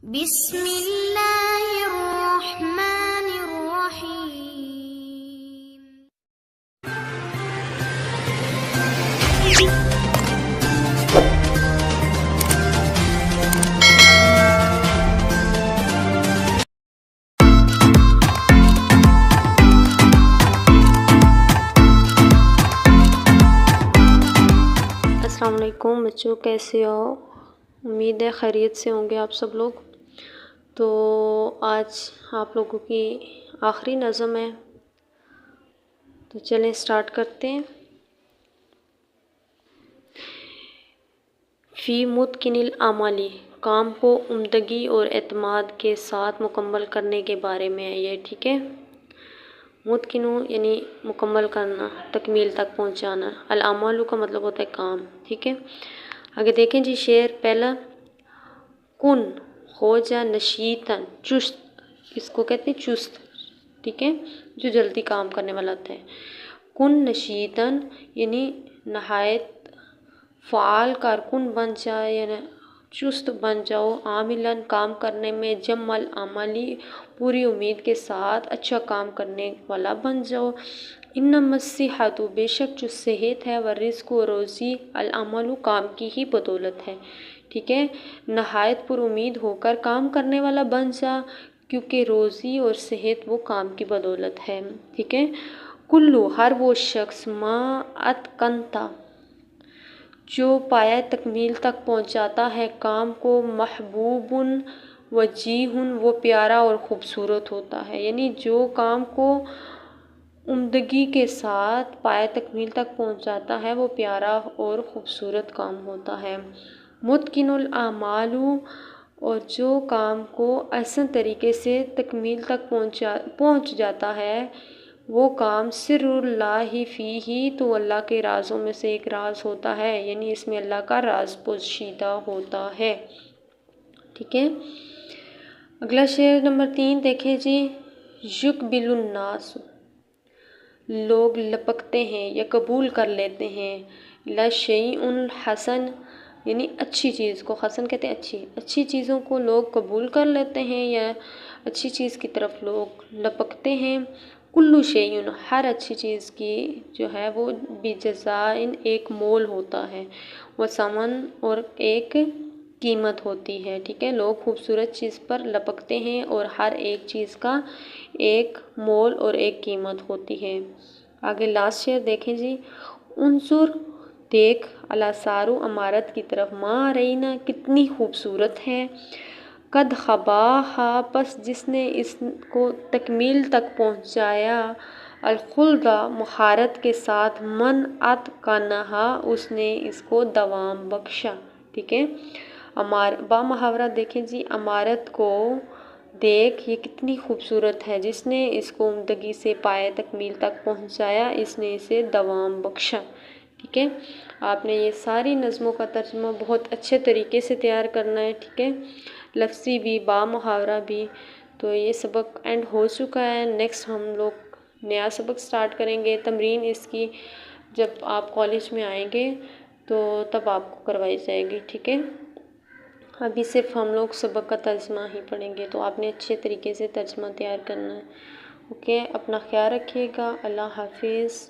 بسم اللہ الرحمن الرحیم۔ السلام علیکم بچوں، کیسے ہو؟ امید ہے خیریت سے ہوں گے آپ سب لوگ۔ تو آج آپ لوگوں کی آخری نظم ہے، تو چلیں سٹارٹ کرتے ہیں۔ فی متقن الاعمال، کام کو عمدگی اور اعتماد کے ساتھ مکمل کرنے کے بارے میں ہے یہ، ٹھیک ہے۔ متقن یعنی مکمل کرنا، تکمیل تک پہنچانا۔ الاعمال کا مطلب ہوتا ہے کام، ٹھیک ہے۔ آگے دیکھیں جی، شعر پہلا، کن ہو جا نشیطن، چست، اس کو کہتے ہیں چست، ٹھیک ہے، جو جلدی کام کرنے والا ہوتا ہے۔ کن نشیطن یعنی نہایت فعال کارکن بن جائے، یعنی چست بن جاؤ۔ عاملاً کام کرنے میں، جم العملی پوری امید کے ساتھ اچھا کام کرنے والا بن جاؤ۔ انما الصحۃ، بے شک جو صحت ہے، والرزق و روزی، العمل کام کی ہی بدولت ہے، ٹھیک ہے۔ نہایت پر امید ہو کر کام کرنے والا بن جا، کیونکہ روزی اور صحت وہ کام کی بدولت ہے، ٹھیک ہے۔ کلو ہر وہ شخص، ما اتقنتا جو پایہ تکمیل تک پہنچاتا ہے کام کو، محبوب وجیہ وہ پیارا اور خوبصورت ہوتا ہے، یعنی جو کام کو عمدگی کے ساتھ پایہ تکمیل تک پہنچاتا ہے وہ پیارا اور خوبصورت کام ہوتا ہے۔ متقن الاعمال، اور جو کام کو احسن طریقے سے تکمیل تک پہنچ جاتا ہے وہ کام، سر اللہ فیہ، تو اللہ کے رازوں میں سے ایک راز ہوتا ہے، یعنی اس میں اللہ کا راز پوشیدہ ہوتا ہے، ٹھیک ہے۔ اگلا شعر نمبر 3 دیکھیں جی، یقبل الناس، لوگ لپکتے ہیں یا قبول کر لیتے ہیں، لشیء حسن یعنی اچھی چیز کو، حسن کہتے ہیں اچھی چیزوں کو لوگ قبول کر لیتے ہیں یا اچھی چیز کی طرف لوگ لپکتے ہیں۔ کل شیء، ہر اچھی چیز کی جو ہے وہ بجزاء ایک مول ہوتا ہے، وہ ثمن اور ایک قیمت ہوتی ہے، ٹھیک ہے۔ لوگ خوبصورت چیز پر لپکتے ہیں اور ہر ایک چیز کا ایک مول اور ایک قیمت ہوتی ہے۔ آگے لاسٹ شعر دیکھیں جی، انظر دیکھ، الآثار عمارت کی طرف، ما رینا کتنی خوبصورت ہے، قد خباہا پس جس نے اس کو تکمیل تک پہنچایا، الخلد مہارت کے ساتھ، من اتقنہا اس نے اس کو دوام بخشا، ٹھیک ہے۔ با محاورہ دیکھیں جی، عمارت کو دیکھ یہ کتنی خوبصورت ہے، جس نے اس کو عمدگی سے پایہ تکمیل تک پہنچایا اس نے اسے دوام بخشا، ٹھیک ہے۔ آپ نے یہ ساری نظموں کا ترجمہ بہت اچھے طریقے سے تیار کرنا ہے، ٹھیک ہے، لفظی بھی، با محاورہ بھی۔ تو یہ سبق اینڈ ہو چکا ہے، نیکسٹ ہم لوگ نیا سبق سٹارٹ کریں گے۔ تمرین اس کی جب آپ کالج میں آئیں گے تو تب آپ کو کروائی جائے گی، ٹھیک ہے۔ ابھی صرف ہم لوگ سبق کا ترجمہ ہی پڑھیں گے، تو آپ نے اچھے طریقے سے ترجمہ تیار کرنا ہے، اوکے۔ اپنا خیال رکھیے گا، اللہ حافظ۔